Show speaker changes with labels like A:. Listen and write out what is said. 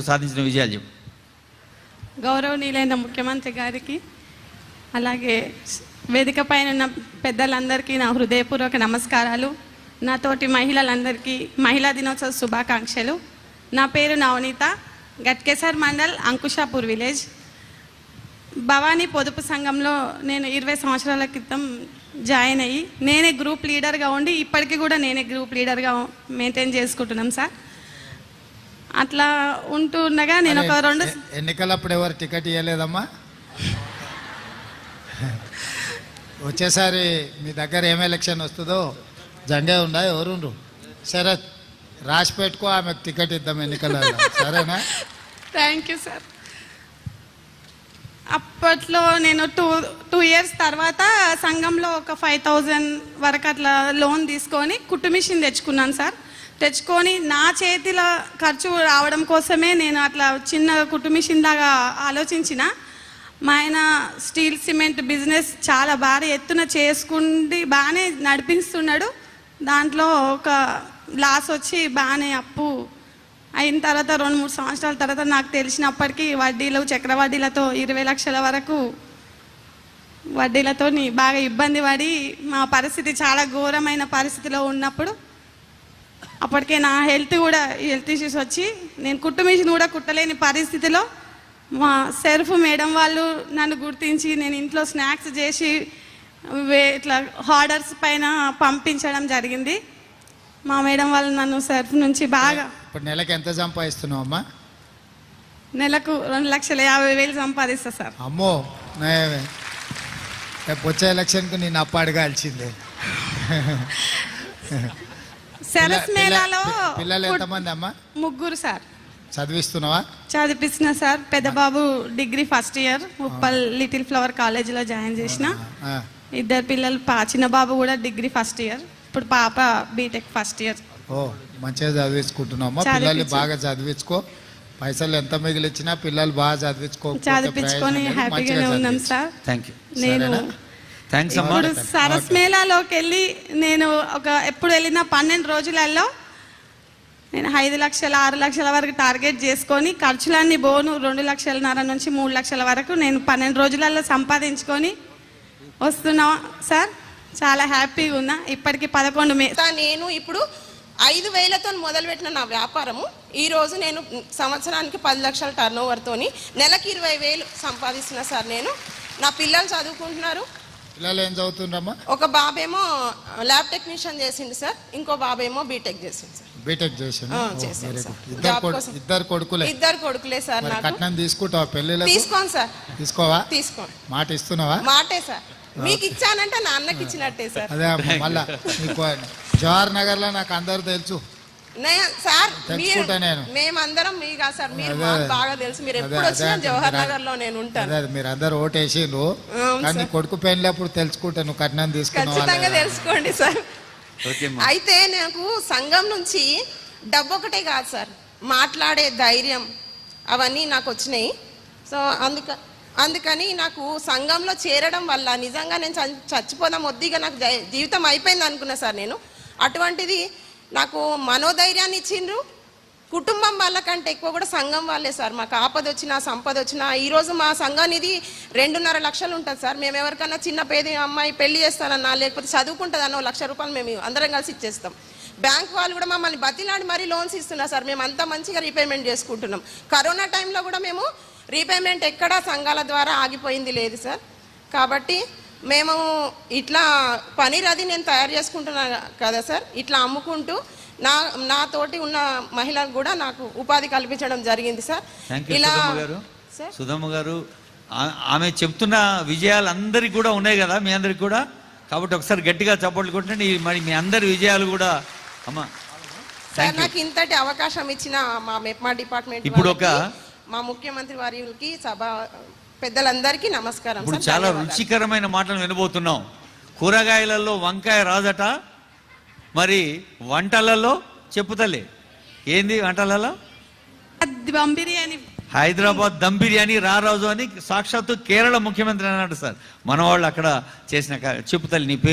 A: సాధించిన విజయాలు చెప్పు.
B: గౌరవనీయులైన ముఖ్యమంత్రి గారికి, అలాగే వేదిక పైన ఉన్న పెద్దలందరికీ నా హృదయపూర్వక నమస్కారాలు. నాతోటి మహిళలందరికీ మహిళా దినోత్సవ శుభాకాంక్షలు. నా పేరు నవనీత, గట్కేసర్ మండల్, అంకుషాపూర్ విలేజ్. భవానీ పొదుపు సంఘంలో నేను 20 సంవత్సరాల క్రితం జాయిన్ అయ్యి నేనే గ్రూప్ లీడర్గా ఉండి ఇప్పటికీ కూడా నేనే గ్రూప్ లీడర్గా మెయింటైన్ చేసుకుంటున్నాం సార్. అట్లా ఉంటుండగా నేను ఒక 2
C: ఎన్నికలప్పుడు ఎవరు టికెట్ ఇవ్వలేదమ్మా? వచ్చేసారి మీ దగ్గర ఏం ఎలక్షన్ వస్తుందో జంగే ఉండా ఎవరుండ్రు శరత్ రాసి పెట్టుకో, ఆమెకు టికెట్ ఇద్దాం ఎన్నికలలో, సరేనా?
B: Thank you sir. అప్పట్లో నేను 2 ఇయర్స్ తర్వాత సంఘంలో ఒక 5,000 వరకు అట్లా లోన్ తీసుకొని కుట్టు మిషన్ తెచ్చుకున్నాను సార్. తెచ్చుకొని నా చేతిలో ఖర్చు రావడం కోసమే నేను అట్లా చిన్న కుట్టు మిషన్ లాగా ఆలోచించిన. మా ఆయన స్టీల్ సిమెంట్ బిజినెస్ చాలా భారీ ఎత్తున చేసుకుండి బాగానే నడిపిస్తున్నాడు. దాంట్లో ఒక లాస్ వచ్చి బాగానే అప్పు అయిన తర్వాత 2-3 సంవత్సరాల తర్వాత నాకు తెలిసినప్పటికీ వడ్డీలు చక్రవడ్డీలతో 20 లక్షల వరకు వడ్డీలతో బాగా ఇబ్బంది పడి మా పరిస్థితి చాలా ఘోరమైన పరిస్థితిలో ఉన్నప్పుడు అప్పటికే నా హెల్త్ ఇష్యూస్ వచ్చి నేను కుట్టు మిషన్ కూడా కుట్టలేని పరిస్థితిలో మా సెర్ఫ్ మేడం వాళ్ళు నన్ను గుర్తించి నేను ఇంట్లో స్నాక్స్ చేసి ఇట్లా ఆర్డర్స్ పైన పంపించడం జరిగింది. మా మేడం వాళ్ళు నన్ను సెర్ఫ్ నుంచి బాగా.
C: ఇప్పుడు నెలకు ఎంత సంపాదిస్తున్నావు అమ్మా?
B: నెలకు 2,50,000 సంపాదిస్తా సార్.
C: అమ్మో, వచ్చే ఎలక్షన్కు నేను అప్పు అడగాల్సిందే.
B: సరస్ మేళాలో
C: పిల్లలు ఎంతమంది అమ్మా?
B: 3 సార్.
C: చదివిస్తున్నావా?
B: చదివిస్తున్నా సార్. పెద్ద బాబు degree first year Uppal little flower కాలేజీలో జాయిన్ చేసిన. 2 పిల్లలు, చిన్న బాబు కూడా డిగ్రీ ఫస్ట్ ఇయర్, ఇప్పుడు పాప బీటెక్ ఫస్ట్ ఇయర్.
C: ఓ, మంచిగా చదివించుకుంటున్నావమ్మా. పిల్లల్ని బాగా చదివించుకో. పైసలు ఎంత మిగిలిచ్చినా పిల్లలు బాగా
B: చదివించుకొని హ్యాపీగానే ఉన్నాం సార్.
A: Thank you.
B: నేను ఇప్పుడు సరస్ మేళాలోకి వెళ్ళి నేను ఎప్పుడు వెళ్ళిన 12 రోజులలో నేను 5 లక్షల 6 లక్షల వరకు టార్గెట్ చేసుకొని ఖర్చులన్నీ బోను 2,50,000 నుంచి 3 లక్షల వరకు నేను 12 రోజులలో సంపాదించుకొని వస్తున్నా సార్. చాలా హ్యాపీగా ఉన్నా. ఇప్పటికి 11
D: నేను ఇప్పుడు 5,000తో మొదలుపెట్టిన నా వ్యాపారము ఈరోజు నేను సంవత్సరానికి 10 లక్షల టర్న్ ఓవర్తోని నెలకి 20,000 సంపాదిస్తున్నా సార్. నా పిల్లలు చదువుకుంటున్నారు.
C: పిల్లలు ఏం చదువుతుండ్రమ్మా?
D: ఒక బాబేమో ల్యాబ్ టెక్నీషియన్ చేసిండు సార్, ఇంకో బాబేమో బీటెక్ చేసిండు సార్.
C: బీటెక్ చేసిండు. ఇద్దరు
D: కొడుకులే సార్. నాకు
C: కట్నం తీసుకుంటావా పెళ్ళిలో?
D: తీసుకోండి సార్.
C: తీసుకోవా?
D: తీసుకోండి.
C: మాట ఇస్తున్నావా?
D: మాటే సార్. మీకు ఇచ్చానంటే నా అన్నకి ఇచ్చినట్టే సార్.
C: అదే మళ్ళా జవహర్ నగర్ లో నాకు అందరు తెలుసు
D: సార్. మేమందరం మీ కాదు సార్, మీరు బాగా తెలుసు. మీరు ఎప్పుడు వచ్చినా జవహర్ నగర్ లో నేను ఉంటాను.
C: మీరు అందరు ఓటేసిండ్రు, కానీ కొడుకు పెళ్ళప్పుడు తెలుసుకుంటా నువ్వు కట్నం తీసుకున్నావు.
D: ఖచ్చితంగా తెలుసుకోండి సార్. అయితే నాకు సంఘం నుంచి డబ్బు ఒకటే కాదు సార్, మాట్లాడే ధైర్యం అవన్నీ నాకు వచ్చినాయి. సో అందుకని నాకు సంఘంలో చేరడం వల్ల నిజంగా నేను చచ్చిపోదాం వద్దిగా నాకు జీవితం అయిపోయింది అనుకున్నా సార్ నేను. అటువంటిది నాకు మనోధైర్యాన్ని ఇచ్చిండ్రు. కుటుంబం వాళ్ళకంటే ఎక్కువ కూడా సంఘం వాళ్ళే సార్. మాకు ఆపద వచ్చినా సంపద వచ్చినా, ఈరోజు మా సంఘానిది 2.5 లక్షలు ఉంటుంది సార్. మేము ఎవరికన్నా చిన్న పేద అమ్మాయి పెళ్లి చేస్తానన్నా లేకపోతే చదువుకుంటుందన్న 1,00,000 రూపాయలు మేము అందరం కలిసి ఇచ్చేస్తాం. బ్యాంక్ వాళ్ళు కూడా మమ్మల్ని బతిలాడి మరీ లోన్స్ ఇస్తున్నారు సార్. మేము అంతా మంచిగా రీపేమెంట్ చేసుకుంటున్నాం. కరోనా టైంలో కూడా మేము రీపేమెంట్ ఎక్కడా సంఘాల ద్వారా ఆగిపోయింది లేదు సార్. కాబట్టి మేము ఇట్లా పనీర్ అది నేను తయారు చేసుకుంటున్నా కదా సార్. ఇట్లా అమ్ముకుంటూ నాతోటి ఉన్న మహిళలకు కూడా నాకు ఉపాధి కల్పించడం జరిగింది సార్. ఇలా
A: సుధమ్మ గారు ఆమె చెప్తున్న విజయాలు అందరికి కూడా ఉన్నాయి కదా, మీ అందరికి కూడా. కాబట్టి ఒకసారి గట్టిగా చప్పట్లు కొట్టండి. మరి మీ అందరి విజయాలు కూడా అమ్మా.
D: సార్, నాకు ఇంతటి అవకాశం ఇచ్చిన మా మెప్మా డిపార్ట్మెంట్,
A: ఇప్పుడు
D: మా ముఖ్యమంత్రి వారికి, సభ పెద్దలందరికీ నమస్కారం.
A: ఇప్పుడు చాలా రుచికరమైన మాటలు వినబోతున్నాం. కూరగాయలలో వంకాయ రాజట, మరి వంటలలో చెప్పుతలే ఏంది? వంటలలో
B: దమ్ బిర్యానీ,
A: హైదరాబాద్ దమ్ బిర్యానీ రారాజు అని సాక్షాత్తు కేరళ ముఖ్యమంత్రి అన్నాడు సార్. మన వాళ్ళు అక్కడ చేసిన చెప్పుతల్లి. నీ